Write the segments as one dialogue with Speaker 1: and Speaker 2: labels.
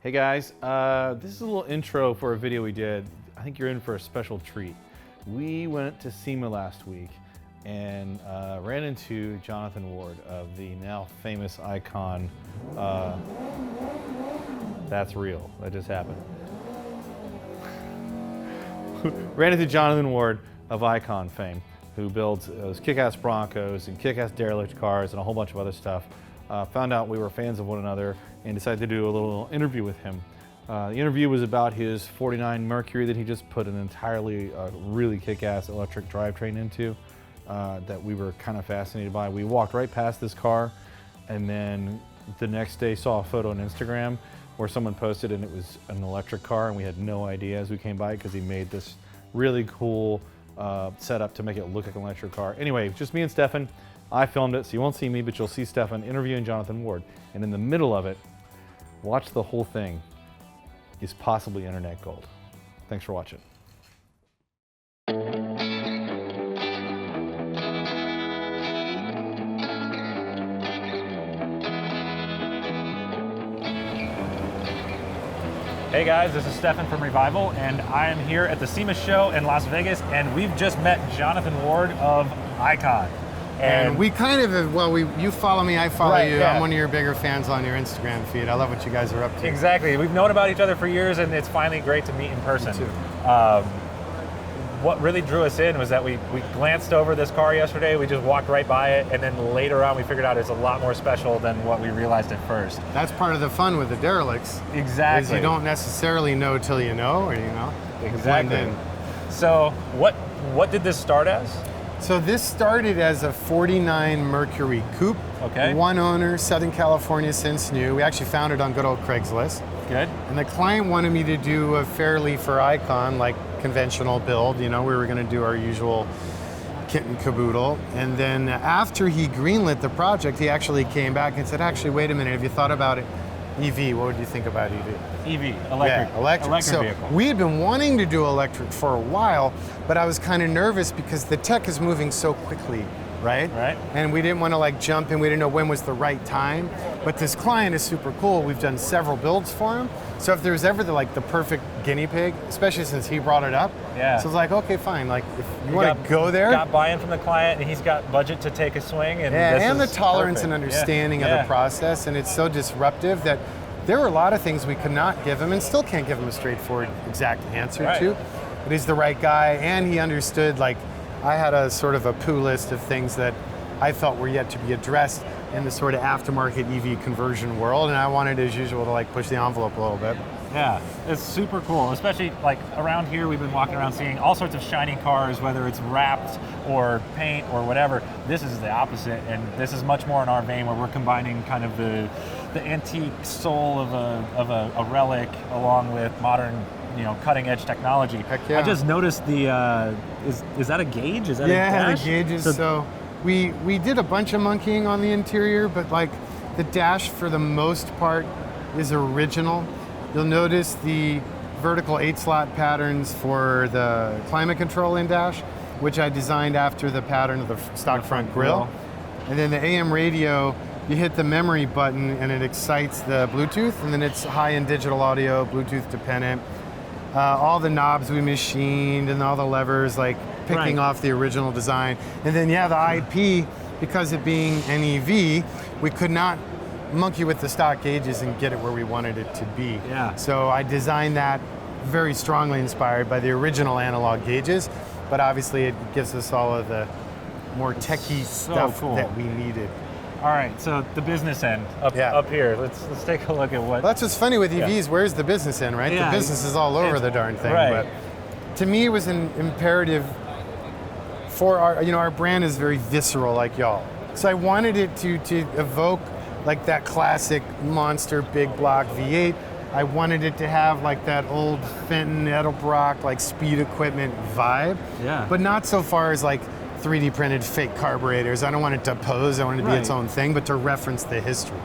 Speaker 1: Hey guys, this is a little intro for a video we did. I think you're in for a special treat. We went to SEMA last week and ran into Jonathan Ward of the now famous icon. That's real, that just happened. Ran into Jonathan Ward of Icon fame, who builds those kick-ass Broncos and kick-ass Derelict cars and a whole bunch of other stuff. Found out we were fans of one another and decided to do a little interview with him. The interview was about his 49 Mercury that he just put an entirely really kick-ass electric drivetrain into that we were kind of fascinated by. We walked right past this car and then the next day saw a photo on Instagram where someone posted and it was an electric car and we had no idea as we came by because he made this really cool setup to make it look like an electric car. Anyway, just me and Stefan. I filmed it, so you won't see me, but you'll see Stefan interviewing Jonathan Ward. And in the middle of it, watch the whole thing, is possibly internet gold. Thanks for watching.
Speaker 2: Hey guys, this is Stefan from Revival, and I am here at the SEMA Show in Las Vegas, and we've just met Jonathan Ward of Icon.
Speaker 3: And we kind of, well, you follow me, I follow you.
Speaker 2: Yeah.
Speaker 3: I'm one of your bigger fans on your Instagram feed. I love what you guys are up to.
Speaker 2: Exactly. We've known about each other for years, and it's finally great to meet in person.
Speaker 3: Me too.
Speaker 2: What really drew us in was that we glanced over this car yesterday, we just walked right by it, and then later on we figured out it's a lot more special than what we realized at first.
Speaker 3: That's part of the fun with the Derelicts.
Speaker 2: Exactly.
Speaker 3: Is you don't necessarily know till you know, or you know.
Speaker 2: Exactly. So what did this start as?
Speaker 3: So this started as a 49 Mercury Coupe.
Speaker 2: Okay.
Speaker 3: One owner, Southern California since new. We actually found it on good old Craigslist.
Speaker 2: Good.
Speaker 3: And the client wanted me to do a fairly for Icon, like conventional build. You know, we were going to do our usual kit and caboodle. And then after he greenlit the project, he actually came back and said, actually, wait a minute, have you thought about it? EV, what would you think about EV?
Speaker 2: EV, electric.
Speaker 3: Yeah, electric so
Speaker 2: vehicle.
Speaker 3: We had been wanting to do electric for a while, but I was kind of nervous because the tech is moving so quickly, right?
Speaker 2: Right.
Speaker 3: And we didn't want to like jump in, we didn't know when was the right time. But this client is super cool. We've done several builds for him. So if there's ever the perfect guinea pig, especially since he brought it up,
Speaker 2: yeah.
Speaker 3: So it's like, okay, fine. Like if you want to go there.
Speaker 2: Got buy-in from the client, and he's got budget to take a swing. And
Speaker 3: yeah, and the
Speaker 2: is
Speaker 3: tolerance
Speaker 2: perfect.
Speaker 3: and understanding of the process, and it's so disruptive that there were a lot of things we could not give him and still can't give him a straightforward exact answer to. But he's the right guy, and he understood, like, I had a sort of a poo list of things that I felt were yet to be addressed in the sort of aftermarket EV conversion world, and I wanted, as usual, to like push the envelope a little bit.
Speaker 2: Yeah, it's super cool, especially like around here we've been walking around seeing all sorts of shiny cars, whether it's wrapped or paint or whatever. This is the opposite, and this is much more in our vein where we're combining kind of the antique soul of a relic along with modern, cutting edge technology.
Speaker 3: Heck yeah.
Speaker 2: I just noticed the, is that a gauge? Is that a dash?
Speaker 3: The gauges, so we did a bunch of monkeying on the interior, but like the dash for the most part is original. You'll notice the vertical 8-slot patterns for the climate control in-dash, which I designed after the pattern of the stock front grille. And then the AM radio, you hit the memory button and it excites the Bluetooth, and then it's high-end digital audio, Bluetooth dependent. All the knobs we machined and all the levers, like picking off the original design. And then the IP, because it being an EV, we could not monkey with the stock gauges and get it where we wanted it to be.
Speaker 2: Yeah.
Speaker 3: So I designed that very strongly inspired by the original analog gauges, but obviously it gives us all of the more techie stuff that we needed.
Speaker 2: All right, so the business end up here. Let's take a look at what.
Speaker 3: Well, that's what's funny with EVs. Where's the business end, right?
Speaker 2: Yeah,
Speaker 3: the business is all over the darn thing.
Speaker 2: Right.
Speaker 3: But to me, it was an imperative for our brand is very visceral, like y'all. So I wanted it to evoke like that classic monster big block V8. I wanted it to have like that old Fenton, Edelbrock, like speed equipment vibe.
Speaker 2: Yeah.
Speaker 3: But not so far as like 3D printed fake carburetors. I don't want it to pose, I want it to be its own thing, but to reference the history.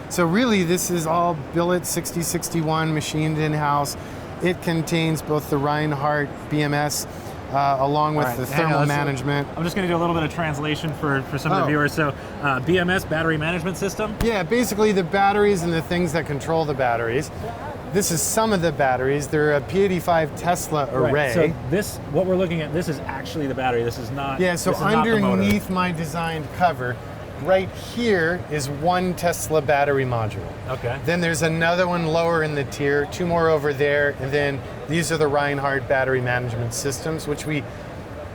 Speaker 3: So really this is all billet 6061 machined in-house. It contains both the Reinhardt BMS along with
Speaker 2: All right,
Speaker 3: the
Speaker 2: hang on,
Speaker 3: thermal
Speaker 2: let's-
Speaker 3: management.
Speaker 2: I'm just going to do a little bit of translation for some of the
Speaker 3: Oh.
Speaker 2: viewers. So, BMS, battery management system.
Speaker 3: Yeah, basically the batteries and the things that control the batteries. This is some of the batteries. They're a P85 Tesla array.
Speaker 2: Right. So this, what we're looking at, this is actually the battery. This is not.
Speaker 3: Yeah, so
Speaker 2: this is not the motor.
Speaker 3: underneath my designed cover, right here is one Tesla battery module.
Speaker 2: Okay.
Speaker 3: Then there's another one lower in the tier, two more over there, and then these are the Reinhardt battery management systems, which we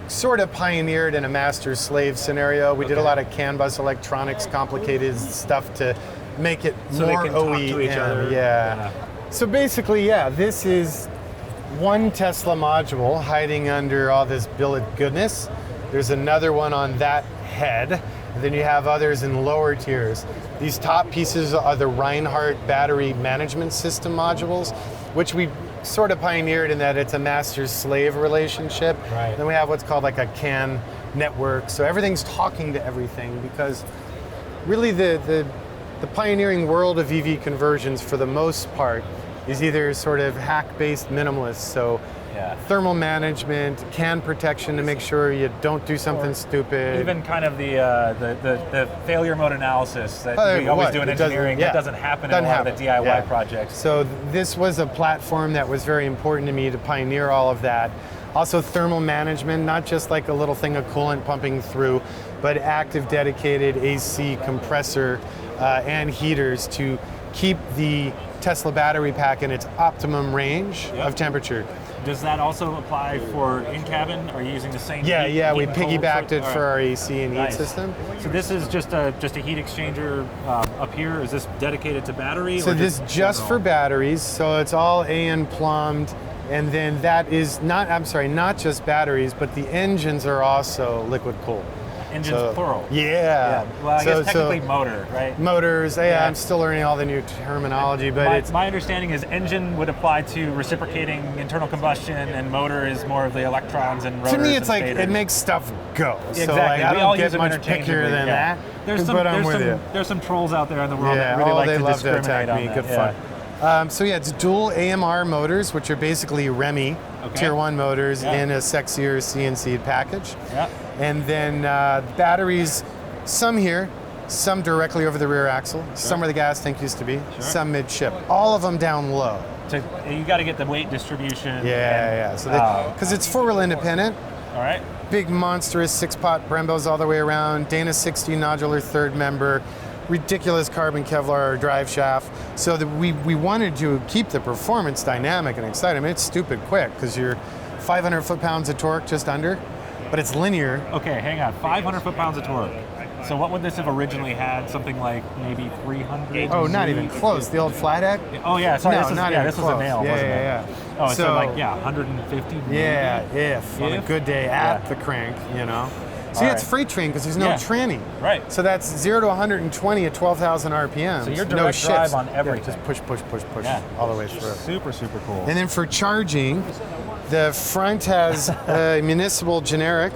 Speaker 3: sort of pioneered in a master-slave scenario. We did a lot of CAN bus electronics, complicated stuff to make it
Speaker 2: So they
Speaker 3: more
Speaker 2: can talk
Speaker 3: OEM.
Speaker 2: to each other.
Speaker 3: Yeah. So basically, yeah, this is one Tesla module hiding under all this billet goodness. There's another one on that head, and then you have others in lower tiers. These top pieces are the Reinhardt battery management system modules, which we sort of pioneered in that it's a master-slave relationship.
Speaker 2: Right.
Speaker 3: Then we have what's called like a CAN network, so everything's talking to everything, because really the pioneering world of EV conversions for the most part is either sort of hack-based minimalist, so
Speaker 2: Yeah.
Speaker 3: thermal management, CAN protection to make sure you don't do something stupid.
Speaker 2: Even kind of the failure mode analysis that
Speaker 3: Oh,
Speaker 2: we always
Speaker 3: what?
Speaker 2: do in
Speaker 3: It doesn't-
Speaker 2: engineering.
Speaker 3: yeah.
Speaker 2: That doesn't happen
Speaker 3: Doesn't
Speaker 2: in a lot of
Speaker 3: happen.
Speaker 2: the DIY
Speaker 3: Yeah.
Speaker 2: projects.
Speaker 3: So this was a platform that was very important to me to pioneer all of that. Also thermal management, not just like a little thing of coolant pumping through, but active dedicated AC compressor and heaters to keep the Tesla battery pack in its optimum range of temperature.
Speaker 2: Does that also apply for in-cabin? Are you using the same?
Speaker 3: Yeah,
Speaker 2: heat-
Speaker 3: yeah,
Speaker 2: heat
Speaker 3: we
Speaker 2: and cold
Speaker 3: piggybacked it
Speaker 2: all
Speaker 3: for
Speaker 2: right.
Speaker 3: our AC and heat
Speaker 2: Nice.
Speaker 3: system.
Speaker 2: So this is just a heat exchanger up here. Is this dedicated to battery?
Speaker 3: So
Speaker 2: or
Speaker 3: this just for
Speaker 2: general?
Speaker 3: batteries, so it's all AN plumbed, and then that is not just batteries, but the engines are also liquid cooled.
Speaker 2: Engines
Speaker 3: So-
Speaker 2: plural.
Speaker 3: Yeah.
Speaker 2: Well, I
Speaker 3: So-
Speaker 2: guess technically motor, right?
Speaker 3: Motors, yeah,
Speaker 2: Yeah.
Speaker 3: I'm still learning all the new terminology, but it's
Speaker 2: My understanding is engine would apply to reciprocating internal combustion, and motor is more of the electrons and rotors.
Speaker 3: to me, it's
Speaker 2: and
Speaker 3: like
Speaker 2: stators.
Speaker 3: it makes stuff go. So
Speaker 2: Exactly.
Speaker 3: like, I
Speaker 2: We all
Speaker 3: don't
Speaker 2: use
Speaker 3: get
Speaker 2: them
Speaker 3: much pickier
Speaker 2: interchangeably,
Speaker 3: than
Speaker 2: yeah.
Speaker 3: that. But I'm with you.
Speaker 2: There's some trolls out there in the world
Speaker 3: Yeah,
Speaker 2: that really like
Speaker 3: they
Speaker 2: to
Speaker 3: love to
Speaker 2: discriminate
Speaker 3: attack
Speaker 2: on
Speaker 3: me.
Speaker 2: that.
Speaker 3: Good
Speaker 2: Yeah.
Speaker 3: fun. So yeah, it's dual AMR motors, which are basically Remy
Speaker 2: Okay.
Speaker 3: Tier 1 motors
Speaker 2: Yeah.
Speaker 3: in a sexier CNC package.
Speaker 2: Yeah.
Speaker 3: And then batteries, some here, some directly over the rear axle, some where the gas tank used to be, some midship. All of them down low.
Speaker 2: So you got to get the weight distribution.
Speaker 3: Yeah. So because it's 4-wheel independent,
Speaker 2: All right.
Speaker 3: big monstrous 6-pot Brembos all the way around, Dana 60 nodular third member, ridiculous carbon Kevlar drive shaft. So that we wanted to keep the performance dynamic and exciting. I mean, it's stupid quick because you're 500 foot-pounds of torque just under, but it's linear.
Speaker 2: Okay, hang on. 500 foot-pounds of torque. So what would this have originally had? Something like maybe 300?
Speaker 3: Oh, not even close. The old flathead?
Speaker 2: Oh yeah, sorry.
Speaker 3: No,
Speaker 2: this is,
Speaker 3: not
Speaker 2: yeah,
Speaker 3: even
Speaker 2: this was
Speaker 3: close.
Speaker 2: a nail,
Speaker 3: Yeah,
Speaker 2: wasn't
Speaker 3: yeah,
Speaker 2: it?
Speaker 3: yeah.
Speaker 2: Oh, so like 150.
Speaker 3: Yeah,
Speaker 2: maybe?
Speaker 3: if on a
Speaker 2: If?
Speaker 3: good day at
Speaker 2: Yeah.
Speaker 3: the crank, you know. So
Speaker 2: All
Speaker 3: yeah, it's
Speaker 2: right.
Speaker 3: freight train because there's no
Speaker 2: Yeah.
Speaker 3: tranny.
Speaker 2: Right.
Speaker 3: So that's 0 to 120 at 12,000 RPM.
Speaker 2: So you're
Speaker 3: no
Speaker 2: direct
Speaker 3: shifts.
Speaker 2: drive on
Speaker 3: Yeah,
Speaker 2: everything.
Speaker 3: just push
Speaker 2: Yeah.
Speaker 3: all the way through.
Speaker 2: Super cool.
Speaker 3: And then for charging, the front has a municipal generic,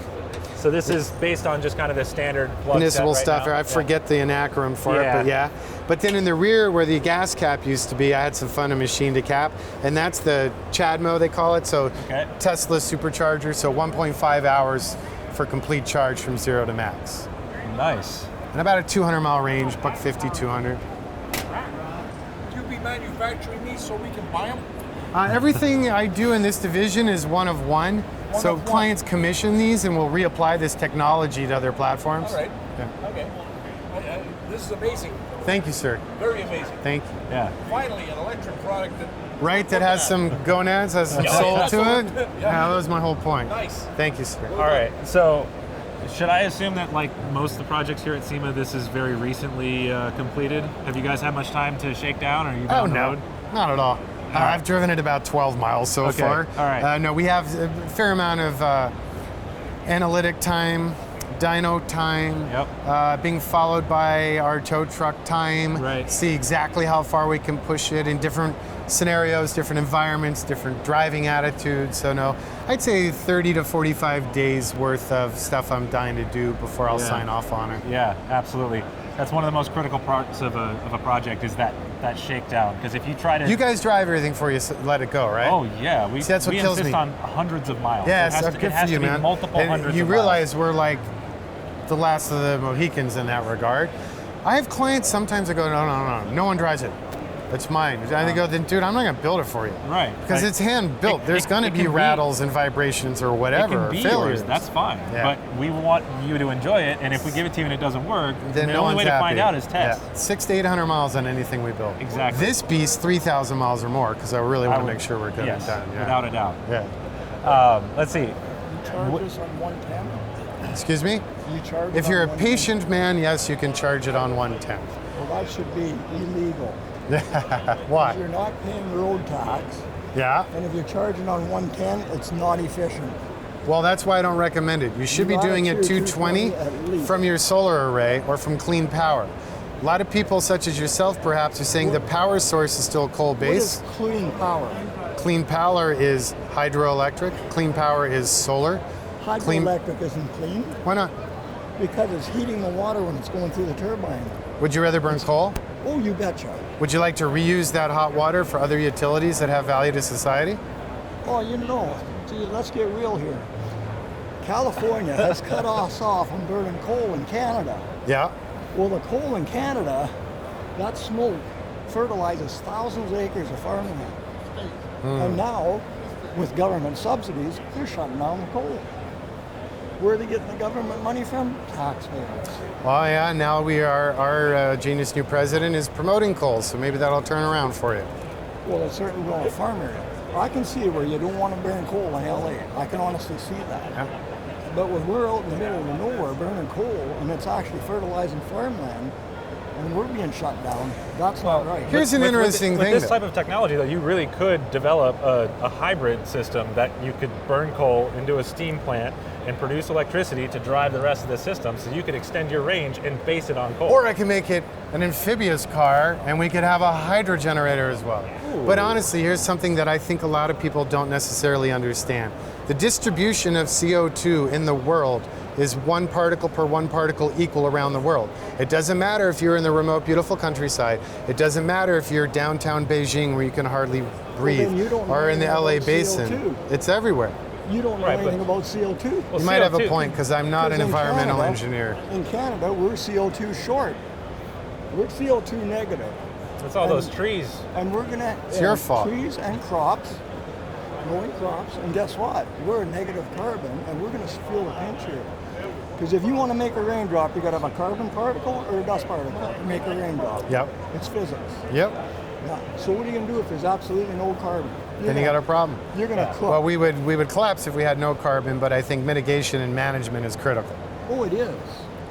Speaker 2: So this is based on just kind of the standard plug
Speaker 3: municipal
Speaker 2: set right
Speaker 3: stuff.
Speaker 2: now?
Speaker 3: I forget the acronym for it,
Speaker 2: Yeah.
Speaker 3: but yeah. But then in the rear where the gas cap used to be, I had some fun to machine to cap, and that's the CHAdeMO they call it. So
Speaker 2: Okay.
Speaker 3: Tesla supercharger, so 1.5 hours for complete charge from 0 to max.
Speaker 2: Nice.
Speaker 3: And about a 200-mile range, $150, 200.
Speaker 4: You be manufacturing these so we can buy them?
Speaker 3: Everything I do in this division is one of one. So
Speaker 4: of one.
Speaker 3: clients commission these and will reapply this technology to other platforms.
Speaker 4: All right.
Speaker 3: Yeah.
Speaker 4: Okay. This is amazing.
Speaker 3: Thank you, sir.
Speaker 4: Very amazing.
Speaker 3: Thank you.
Speaker 2: Yeah.
Speaker 4: Finally, an electric product that.
Speaker 3: Right, that has some gonads, has some
Speaker 4: Yeah.
Speaker 3: soul
Speaker 4: Yeah.
Speaker 3: to it.
Speaker 4: Yeah.
Speaker 3: Yeah, that was my whole point.
Speaker 4: Nice.
Speaker 3: Thank you, sir.
Speaker 2: All right. So should I assume that like most of the projects here at SEMA, this is very recently completed? Have you guys had much time to shake down, or are you been
Speaker 3: Oh,
Speaker 2: on the
Speaker 3: no,
Speaker 2: road?
Speaker 3: not at all. I've driven it about 12 miles so
Speaker 2: Okay,
Speaker 3: far.
Speaker 2: all right.
Speaker 3: No, we have a fair amount of analytic time, dyno time, being followed by our tow truck time.
Speaker 2: Right.
Speaker 3: See exactly how far we can push it in different scenarios, different environments, different driving attitudes. So no, I'd say 30 to 45 days worth of stuff I'm dying to do before I'll
Speaker 2: Yeah.
Speaker 3: sign off on it.
Speaker 2: Yeah, absolutely. That's one of the most critical parts of a project is that that shakedown. Because if you try to,
Speaker 3: You guys drive everything before you let it go, right?
Speaker 2: oh yeah, we
Speaker 3: See, that's what
Speaker 2: we
Speaker 3: kills
Speaker 2: insist
Speaker 3: me.
Speaker 2: on hundreds of miles.
Speaker 3: Yeah,
Speaker 2: it has
Speaker 3: it's
Speaker 2: to,
Speaker 3: good
Speaker 2: it has
Speaker 3: for you,
Speaker 2: to be
Speaker 3: man.
Speaker 2: multiple
Speaker 3: And
Speaker 2: hundreds.
Speaker 3: you
Speaker 2: of
Speaker 3: realize we're like the last of the Mohicans in that regard. I have clients sometimes that go, no one drives it. It's mine. And they go, then dude, I'm not gonna build it for you.
Speaker 2: Right.
Speaker 3: Because
Speaker 2: Like,
Speaker 3: it's hand built. There's gonna
Speaker 2: it
Speaker 3: be
Speaker 2: can
Speaker 3: rattles and vibrations or
Speaker 2: It
Speaker 3: whatever,
Speaker 2: can
Speaker 3: or
Speaker 2: be
Speaker 3: failures.
Speaker 2: yours. That's fine.
Speaker 3: Yeah.
Speaker 2: But we want you to enjoy it. And if we give it to you and it doesn't work,
Speaker 3: Then
Speaker 2: the
Speaker 3: no
Speaker 2: only
Speaker 3: one's
Speaker 2: way
Speaker 3: happy.
Speaker 2: to find out is test.
Speaker 3: Yeah. 600 to 800 miles on anything we build.
Speaker 2: Exactly.
Speaker 3: This beast, 3,000 miles or more, because I really want to make sure we're good
Speaker 2: yes,
Speaker 3: and done. Yeah.
Speaker 2: without a doubt.
Speaker 3: Yeah.
Speaker 2: Let's see.
Speaker 4: You charge us on 110?
Speaker 3: Excuse me?
Speaker 4: You charge
Speaker 3: If
Speaker 4: it
Speaker 3: you're
Speaker 4: on
Speaker 3: a
Speaker 4: 110?
Speaker 3: patient man, yes, you can charge it on 110.
Speaker 4: Well, that should be illegal.
Speaker 3: Why?
Speaker 4: You're not paying road tax,
Speaker 3: Yeah.
Speaker 4: and if you're charging on 110, it's not efficient.
Speaker 3: Well, that's why I don't recommend it. You should be
Speaker 4: gotta
Speaker 3: doing it
Speaker 4: choose
Speaker 3: 220
Speaker 4: 220 at least.
Speaker 3: from your solar array or from clean power. A lot of people, such as yourself, perhaps, are saying the power source is still coal
Speaker 4: What is
Speaker 3: based.
Speaker 4: clean power?
Speaker 3: Clean power is hydroelectric. Clean power is solar. Clean-
Speaker 4: Hydroelectric isn't clean
Speaker 3: Why not?
Speaker 4: because it's heating the water when it's going through the turbine.
Speaker 3: Would you rather burn coal?
Speaker 4: Oh, you betcha.
Speaker 3: Would you like to reuse that hot water for other utilities that have value to society?
Speaker 4: Oh, you know, gee, let's get real here. California has cut us off from burning coal in Canada.
Speaker 3: Yeah.
Speaker 4: Well, the coal in Canada, that smoke fertilizes thousands of acres of farmland. And now, with government subsidies, they're shutting down the coal. Where are they getting the government money from? Taxpayers.
Speaker 3: Well, yeah, now our genius new president is promoting coal, so maybe that'll turn around for you.
Speaker 4: Well, it's certainly going to farm area. I can see where you don't want to burn coal in LA. I can honestly see that.
Speaker 3: Yeah.
Speaker 4: But when we're out in the middle of nowhere burning coal and it's actually fertilizing farmland and we're being shut down, that's not right.
Speaker 3: Here's an interesting
Speaker 2: with
Speaker 3: thing.
Speaker 2: this
Speaker 3: though.
Speaker 2: type of technology, though, you really could develop a hybrid system that you could burn coal into a steam plant and produce electricity to drive the rest of the system, so you could extend your range and base it on coal.
Speaker 3: Or I can make it an amphibious car and we could have a hydro generator as well. But honestly, here's something that I think a lot of people don't necessarily understand. The distribution of CO2 in the world is 1 particle per 1 particle equal around the world. It doesn't matter if you're in the remote, beautiful countryside. It doesn't matter if you're downtown Beijing where you can hardly breathe,
Speaker 4: then you don't know
Speaker 3: or in the
Speaker 4: anything
Speaker 3: LA
Speaker 4: about
Speaker 3: basin.
Speaker 4: CO2.
Speaker 3: It's everywhere.
Speaker 4: You don't know
Speaker 2: Right, but-
Speaker 4: anything about CO2.
Speaker 2: Well,
Speaker 3: You might have a
Speaker 2: CO2
Speaker 3: point because I'm not an
Speaker 4: Because in
Speaker 3: environmental
Speaker 4: Canada-
Speaker 3: engineer.
Speaker 4: In Canada, we're CO2 short. We're CO2 negative.
Speaker 2: It's all those trees.
Speaker 4: And we're gonna
Speaker 3: It's your fault.
Speaker 4: trees and crops, growing crops, and guess what? We're a negative carbon, and we're gonna feel the pinch here. Because if you want to make a raindrop, you got to have a carbon particle or a dust particle to make a raindrop.
Speaker 3: Yep.
Speaker 4: It's physics.
Speaker 3: Yep.
Speaker 4: Yeah. So what are you gonna do if there's absolutely no carbon?
Speaker 3: Then you got a problem.
Speaker 4: You're gonna cook.
Speaker 3: Well, we would collapse if we had no carbon, but I think mitigation and management is critical.
Speaker 4: Oh, it is.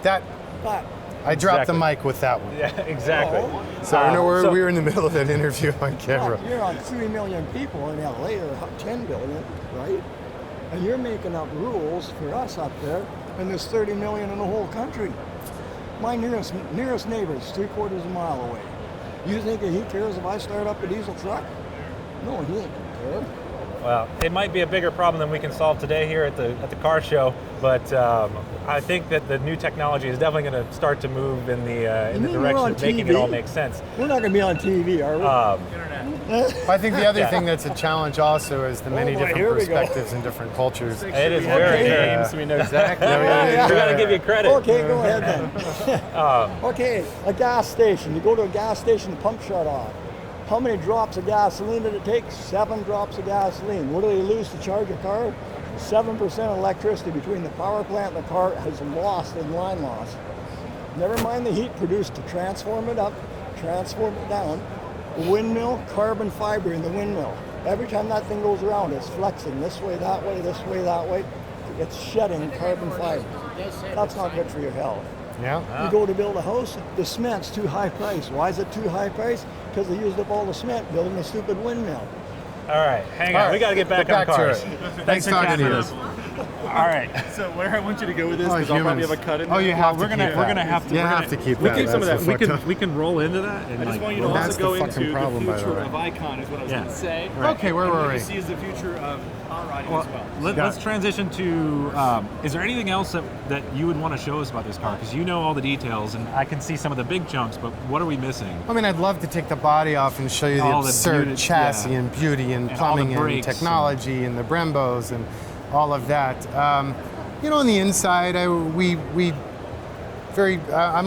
Speaker 3: That
Speaker 4: But
Speaker 3: I dropped the
Speaker 2: Exactly.
Speaker 3: mic with that one.
Speaker 2: Yeah, exactly.
Speaker 4: Oh.
Speaker 3: So I know
Speaker 2: so-
Speaker 3: we were in the middle of an interview on camera.
Speaker 4: you're on 3 million people in LA or 10 billion, right? And you're making up rules for us up there, and there's 30 million in the whole country. My nearest neighbor is 3/4 of a mile away. You think that he cares if I start up a diesel truck? No, he ain't gonna care.
Speaker 2: Well, it might be a bigger problem than we can solve today here at the car show, but I think that the new technology is definitely going to start to move in the
Speaker 4: mean we're
Speaker 2: direction
Speaker 4: on
Speaker 2: of making it all
Speaker 4: TV?
Speaker 2: make sense.
Speaker 4: We're not gonna be on TV, are we?
Speaker 3: I think the other
Speaker 2: Yeah.
Speaker 3: thing that's a challenge also is the many
Speaker 4: boy,
Speaker 3: different
Speaker 4: here we go.
Speaker 3: perspectives and different cultures.
Speaker 2: It is very
Speaker 3: James.
Speaker 2: We know exactly.
Speaker 3: yeah,
Speaker 2: We got to
Speaker 3: yeah.
Speaker 2: give you credit.
Speaker 4: Okay, go ahead then. Okay, a gas station. You go to a gas station, the pump shut off. How many drops of gasoline did it take? 7 drops of gasoline. What do they lose to charge a car? 7% electricity between the power plant and the car has lost in line loss. Never mind the heat produced to transform it up, transform it down. The windmill, carbon fiber in the windmill. Every time that thing goes around, it's flexing this way, that way, this way, that way. It's shedding carbon fiber. That's not good for your health.
Speaker 3: Yeah.
Speaker 4: You go to build a house, the cement's too high price. Why is it too high price? Because they used up all the cement building a stupid windmill.
Speaker 2: All right, hang
Speaker 3: All
Speaker 2: on.
Speaker 3: right,
Speaker 2: We got to get back on
Speaker 3: to
Speaker 2: cars.
Speaker 3: it. Thanks for talking to
Speaker 2: chatting
Speaker 3: you.
Speaker 2: with us. All right.
Speaker 5: So where I want you to go with this,
Speaker 3: Oh,
Speaker 5: because I'll probably
Speaker 3: humans.
Speaker 5: have a cut in
Speaker 3: Oh,
Speaker 5: there.
Speaker 3: you have
Speaker 2: We're
Speaker 3: to
Speaker 2: gonna
Speaker 3: keep
Speaker 2: we're
Speaker 3: that.
Speaker 2: gonna have to.
Speaker 3: You
Speaker 2: we're
Speaker 3: have
Speaker 2: gonna,
Speaker 3: to keep
Speaker 2: we
Speaker 3: that.
Speaker 2: Keep some of
Speaker 3: That's
Speaker 2: that.
Speaker 3: the fucked up.
Speaker 2: We can roll into that. And
Speaker 5: I just want you
Speaker 3: Well,
Speaker 5: to
Speaker 3: that's
Speaker 5: also
Speaker 3: the
Speaker 5: go
Speaker 3: fucking
Speaker 5: into
Speaker 3: problem,
Speaker 5: the
Speaker 3: by the
Speaker 5: future
Speaker 3: way.
Speaker 5: of Icon, is what I was
Speaker 2: Yeah.
Speaker 5: going to say.
Speaker 3: Okay, where
Speaker 5: And
Speaker 3: were
Speaker 5: what
Speaker 3: we?
Speaker 5: you see is the future of hot riding
Speaker 2: Well,
Speaker 5: as well.
Speaker 2: let's transition to. Is there anything else that you would want to show us about this car? Because you know all the details, and I can see some of the big chunks. But what are we missing?
Speaker 3: I mean, I'd love to take the body off and show you the
Speaker 2: All the
Speaker 3: absurd
Speaker 2: beauty-
Speaker 3: chassis
Speaker 2: yeah.
Speaker 3: and beauty and
Speaker 2: And all the
Speaker 3: plumbing and
Speaker 2: brakes
Speaker 3: technology and the Brembos and all of that. You know, on the inside, I'm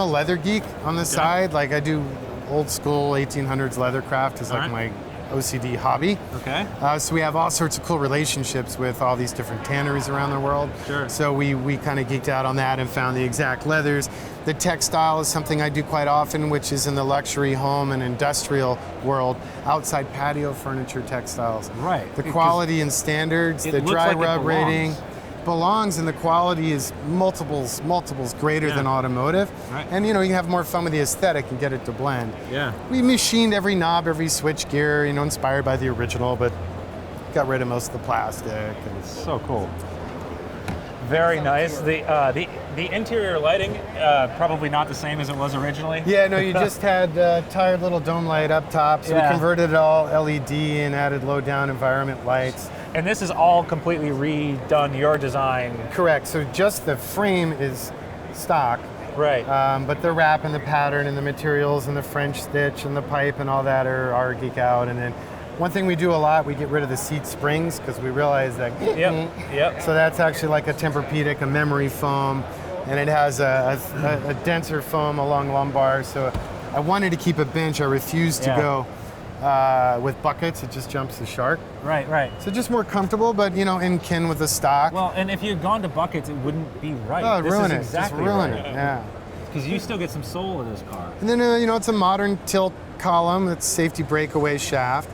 Speaker 3: a leather geek on the side. Like I do old school 1800s leathercraft is like
Speaker 2: All right.
Speaker 3: my OCD hobby.
Speaker 2: Okay.
Speaker 3: So we have all sorts of cool relationships with all these different tanneries around the world.
Speaker 2: Sure.
Speaker 3: So we kind of geeked out on that and found the exact leathers. The textile is something I do quite often, which is in the luxury home and industrial world, outside patio furniture textiles.
Speaker 2: Right.
Speaker 3: The
Speaker 2: Because
Speaker 3: quality and standards,
Speaker 2: it
Speaker 3: the
Speaker 2: looks
Speaker 3: dry
Speaker 2: like it
Speaker 3: rub rating
Speaker 2: belongs.
Speaker 3: and the quality is multiples greater
Speaker 2: Yeah.
Speaker 3: than automotive.
Speaker 2: Right.
Speaker 3: And you know, you have more fun with the aesthetic and get it to blend.
Speaker 2: Yeah.
Speaker 3: We machined every knob, every switch gear, you know, inspired by the original, but got rid of most of the plastic. And
Speaker 2: So cool. Very nice. The interior lighting probably not the same as it was originally.
Speaker 3: yeah, no, you just had tired little dome light up top, so
Speaker 2: Yeah.
Speaker 3: we converted it all LED and added low down environment lights.
Speaker 2: And this is all completely redone your design.
Speaker 3: Correct. So just the frame is stock,
Speaker 2: Right.
Speaker 3: but the wrap and the pattern and the materials and the French stitch and the pipe and all that are geek out. And then one thing we do a lot, we get rid of the seat springs because we realize that.
Speaker 2: Yep.
Speaker 3: So that's actually like a Tempur-Pedic, a memory foam, and it has a denser foam along lumbar. So I wanted to keep a bench. I refused to
Speaker 2: Yeah.
Speaker 3: go with buckets. It just jumps the shark.
Speaker 2: Right.
Speaker 3: So just more comfortable, but you know, in kin with the stock.
Speaker 2: Well, and if you had gone to buckets, it wouldn't be right.
Speaker 3: Oh,
Speaker 2: This
Speaker 3: ruin
Speaker 2: is
Speaker 3: it.
Speaker 2: exactly
Speaker 3: Just ruin
Speaker 2: right.
Speaker 3: it. Yeah.
Speaker 2: Because you still get some soul in this car.
Speaker 3: And then you know, it's a modern tilt column. It's safety breakaway shaft,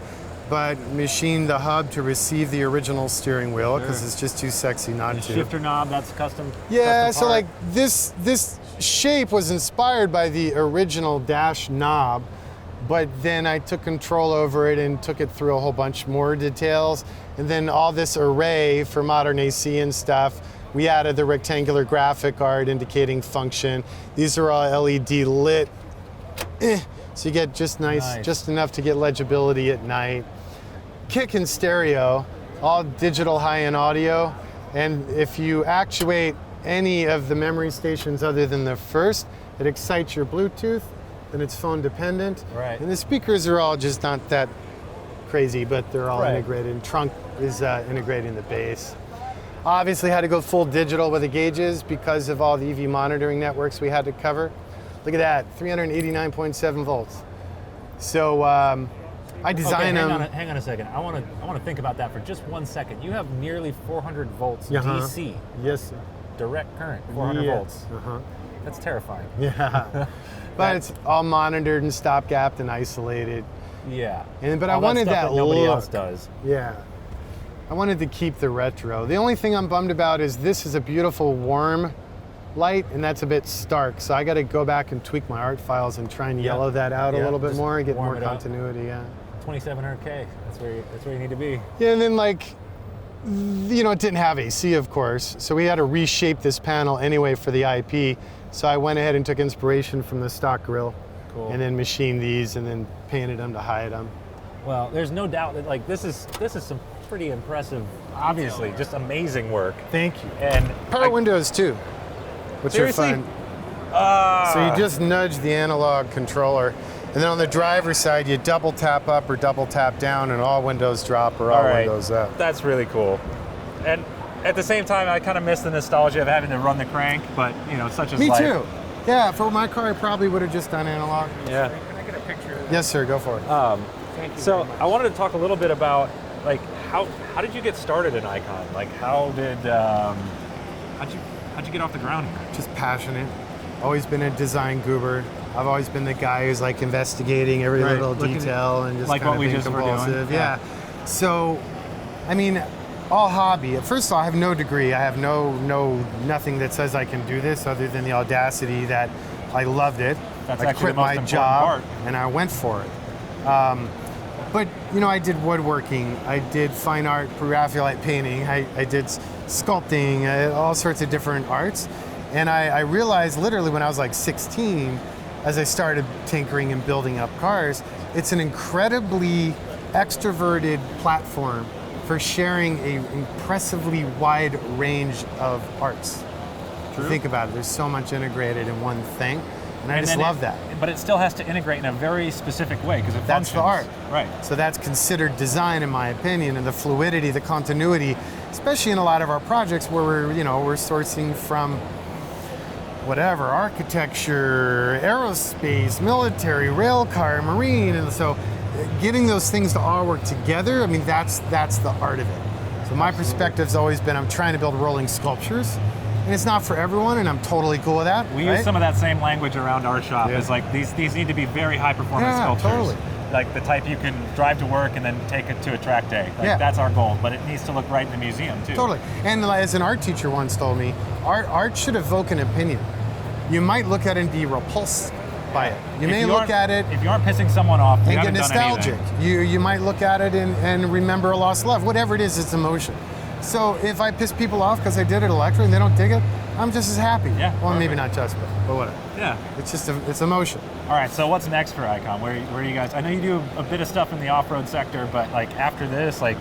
Speaker 3: but machined the hub to receive the original steering wheel because
Speaker 2: Sure.
Speaker 3: it's just too sexy not
Speaker 2: The
Speaker 3: to.
Speaker 2: shifter knob, that's custom.
Speaker 3: Yeah,
Speaker 2: custom
Speaker 3: so
Speaker 2: part.
Speaker 3: like this shape was inspired by the original dash knob, but then I took control over it and took it through a whole bunch more details. And then all this array for modern AC and stuff, we added the rectangular graphic art indicating function. These are all LED lit. So you get just nice, just enough to get legibility at night. Kick and stereo, all digital high-end audio. And if you actuate any of the memory stations other than the first, it excites your Bluetooth, then it's phone dependent.
Speaker 2: Right.
Speaker 3: And the speakers are all just not that crazy, but they're all
Speaker 2: Right.
Speaker 3: integrated. And trunk is integrating the bass. Obviously had to go full digital with the gauges because of all the EV monitoring networks we had to cover. Look at that, 389.7 volts. So I designed them.
Speaker 2: Hang on a second. I want to think about that for just 1 second. You have nearly 400 volts DC,
Speaker 3: Yes, sir.
Speaker 2: direct current, 400
Speaker 3: Yeah.
Speaker 2: volts. That's terrifying.
Speaker 3: Yeah. But it's all monitored and stop-gapped and isolated.
Speaker 2: Yeah.
Speaker 3: But I
Speaker 2: All
Speaker 3: wanted
Speaker 2: stuff
Speaker 3: that
Speaker 2: nobody
Speaker 3: look.
Speaker 2: else does.
Speaker 3: Yeah. I wanted to keep the retro. The only thing I'm bummed about is this is a beautiful warm light, and that's a bit stark. So I got to go back and tweak my art files and try and yellow that out a little bit
Speaker 2: just
Speaker 3: more and get
Speaker 2: warm
Speaker 3: more
Speaker 2: it up.
Speaker 3: continuity. Yeah.
Speaker 2: 2700K. That's where you need to be.
Speaker 3: Yeah, and then like, you know, it didn't have AC, of course, so we had to reshape this panel anyway for the IP. So I went ahead and took inspiration from the stock grille, and then machined these, and then painted them to hide them.
Speaker 2: Well, there's no doubt that like this is some pretty impressive, obviously, just amazing work.
Speaker 3: Thank you.
Speaker 2: And
Speaker 3: Power windows too, which
Speaker 2: Seriously?
Speaker 3: are fun. So you just nudge the analog controller, and then on the driver's side, you double tap up or double tap down, and all windows drop or all windows up.
Speaker 2: That's really cool. And at the same time, I kind of miss the nostalgia of having to run the crank, but you know, such as
Speaker 3: Me
Speaker 2: life.
Speaker 3: too. Yeah, for my car, I probably would have just done analog.
Speaker 2: Yeah.
Speaker 5: Can I get a picture of that?
Speaker 3: Yes, sir. Go for it.
Speaker 5: Thank you
Speaker 2: So
Speaker 5: very much.
Speaker 2: I wanted to talk a little bit about like how did you get started in Icon? Like how'd you get off the ground here?
Speaker 3: Just passionate. Always been a design goober. I've always been the guy who's like investigating every
Speaker 2: Right,
Speaker 3: little
Speaker 2: looking
Speaker 3: detail and just
Speaker 2: like
Speaker 3: kind
Speaker 2: what
Speaker 3: of
Speaker 2: we
Speaker 3: being
Speaker 2: just were doing.
Speaker 3: compulsive.
Speaker 2: Yeah.
Speaker 3: Yeah. So, I mean, all hobby. First of all, I have no degree. I have nothing that says I can do this other than the audacity that I loved it.
Speaker 2: That's
Speaker 3: I
Speaker 2: actually
Speaker 3: quit
Speaker 2: the most
Speaker 3: my
Speaker 2: important
Speaker 3: job
Speaker 2: part.
Speaker 3: and I went for it. But you know, I did woodworking. I did fine art, Pre-Raphaelite painting. I did sculpting, all sorts of different arts. And I realized literally when I was like 16, as I started tinkering and building up cars, it's an incredibly extroverted platform for sharing an impressively wide range of arts.
Speaker 2: True.
Speaker 3: Think about it, there's so much integrated in one thing, and I just
Speaker 2: then
Speaker 3: love that.
Speaker 2: But it still has to integrate in a very specific way because it
Speaker 3: That's
Speaker 2: functions.
Speaker 3: the art.
Speaker 2: Right.
Speaker 3: So that's considered design, in my opinion, and the fluidity, the continuity, especially in a lot of our projects where we're sourcing from whatever, architecture, aerospace, military, rail car, marine, and so getting those things to all work together, I mean, that's the art of it. So my perspective's always been, I'm trying to build rolling sculptures, and it's not for everyone, and I'm totally cool with that.
Speaker 2: We
Speaker 3: right?
Speaker 2: use some of that same language around our shop.
Speaker 3: Yeah.
Speaker 2: It's like these need to be very high performance
Speaker 3: Yeah,
Speaker 2: sculptures.
Speaker 3: totally.
Speaker 2: Like the type you can drive to work and then take it to a track day. Like
Speaker 3: Yeah.
Speaker 2: that's our goal, but it needs to look right in the museum too.
Speaker 3: Totally. And as an art teacher once told me, art should evoke an opinion. You might look at it and be repulsed by it. You may look at it
Speaker 2: If you aren't pissing someone off, you
Speaker 3: and get
Speaker 2: haven't done
Speaker 3: nostalgic.
Speaker 2: anything.
Speaker 3: You might look at it and remember a lost love. Whatever it is, it's emotion. So if I piss people off because I did it electric and they don't dig it, I'm just as happy.
Speaker 2: Yeah,
Speaker 3: Well, maybe
Speaker 2: perfect.
Speaker 3: not just, but whatever.
Speaker 2: Yeah.
Speaker 3: It's just it's emotion.
Speaker 2: All right. So what's next for Icon? Where are you guys? I know you do a bit of stuff in the off-road sector, but like after this, like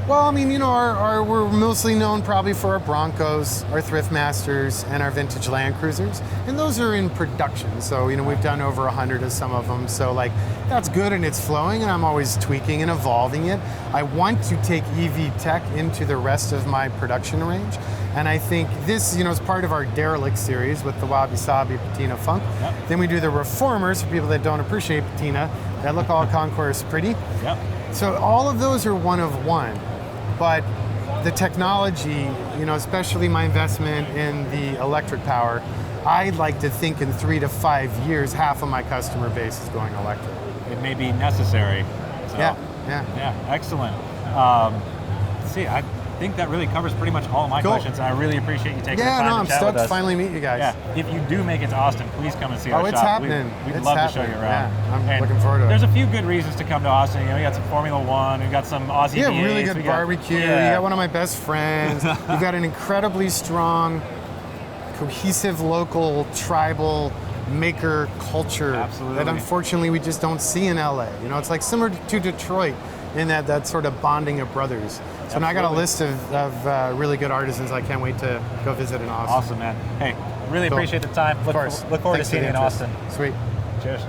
Speaker 3: Well, I mean, we're mostly known probably for our Broncos, our Thrift Masters, and our vintage Land Cruisers, and those are in production. So we've done over 100 of some of them. So like that's good and it's flowing, and I'm always tweaking and evolving it. I want to take EV tech into the rest of my production range, and I think this, is part of our Derelict series with the Wabi Sabi Patina Funk.
Speaker 2: Yep.
Speaker 3: Then we do the Reformers for people that don't appreciate patina, that look all concourse pretty.
Speaker 2: yep.
Speaker 3: So all of those are one of one. But the technology, especially my investment in the electric power, I'd like to think in 3 to 5 years, half of my customer base is going electric.
Speaker 2: It may be necessary. So,
Speaker 3: Yeah.
Speaker 2: Yeah, excellent. See, I think that really covers pretty much all of my
Speaker 3: Cool.
Speaker 2: questions, and I really appreciate you taking the
Speaker 3: Yeah,
Speaker 2: time
Speaker 3: no,
Speaker 2: to
Speaker 3: I'm
Speaker 2: chat
Speaker 3: stoked
Speaker 2: with
Speaker 3: to
Speaker 2: us.
Speaker 3: finally meet you guys.
Speaker 2: Yeah, if you do make it to Austin, please come and see our
Speaker 3: Oh,
Speaker 2: shop.
Speaker 3: it's happening.
Speaker 2: We'd
Speaker 3: It's
Speaker 2: love to
Speaker 3: happening.
Speaker 2: show you around.
Speaker 3: Yeah, I'm
Speaker 2: And
Speaker 3: looking forward to it.
Speaker 2: There's a few good reasons to come to Austin. We got some Formula One, we got some Aussie
Speaker 3: Yeah,
Speaker 2: V8s,
Speaker 3: really good
Speaker 2: we got-
Speaker 3: barbecue.
Speaker 2: Yeah.
Speaker 3: You got one of my best friends. You've got an incredibly strong, cohesive local tribal maker culture
Speaker 2: Absolutely.
Speaker 3: that unfortunately we just don't see in LA. It's like similar to Detroit in that sort of bonding of brothers. So now I got a list of really good artisans I can't wait to go visit in Austin.
Speaker 2: Awesome, man. Hey, really
Speaker 3: Cool.
Speaker 2: appreciate the time.
Speaker 3: Of course.
Speaker 2: Look forward
Speaker 3: Thanks
Speaker 2: to
Speaker 3: for
Speaker 2: seeing
Speaker 3: the
Speaker 2: you in
Speaker 3: interest.
Speaker 2: Austin.
Speaker 3: Sweet.
Speaker 2: Cheers.